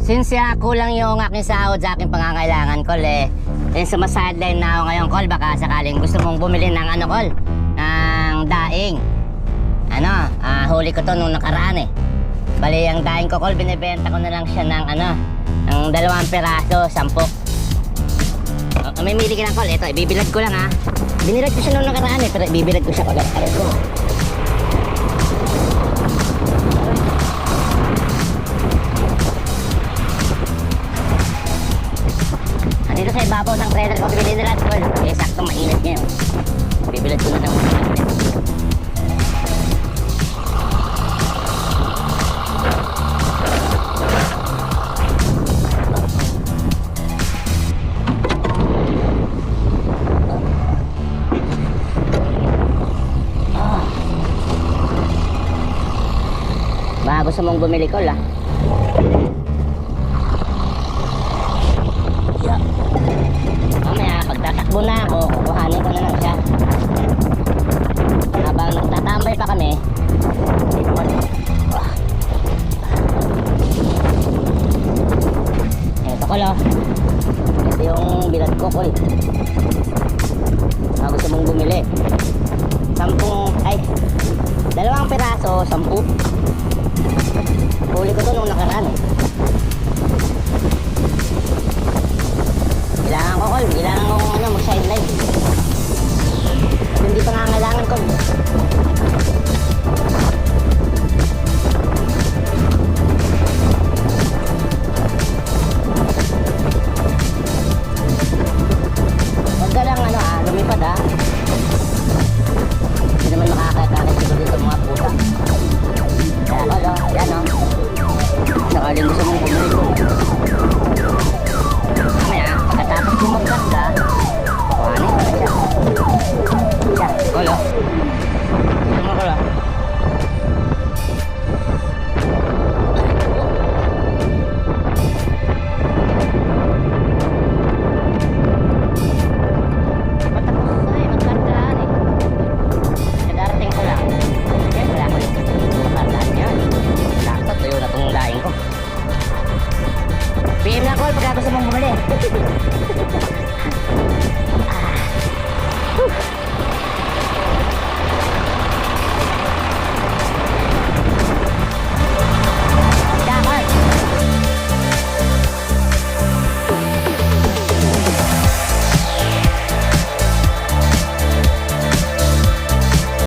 Since kulang yung aking sahod sa aking pangangailangan, Kol, sumasideline na ako ngayon, Kol. Baka sakaling gusto mong bumili ng ano, Kol, ng daing. Huli ko to nung nakaraan Bali, ang daing ko, Kol, binibenta ko na lang siya ng ng 2 peraso, 10. Mamimili ka lang, Kol. Ito, ibibilad ko lang, ha. Binilad ko siya nung nakaraan, pero ibibilad ko siya, Kol. Aray ko. Dito sa ibabaw ng trailer ko, bibili nila, Kol. Sakto mainit ngayon. Bibilad ko na ng baka gusto mong bumili, Kol, ha. Mamaya, pagtatakbo na ako, kukuhanin ko na lang siya. Habang nagtatambay pa kami, dito ko na. Ito, Kol, oh. Ito yung bilad ko, Kol. Baka gusto mong bumili. 2 peraso, 10. Huli ko to nung nakaraan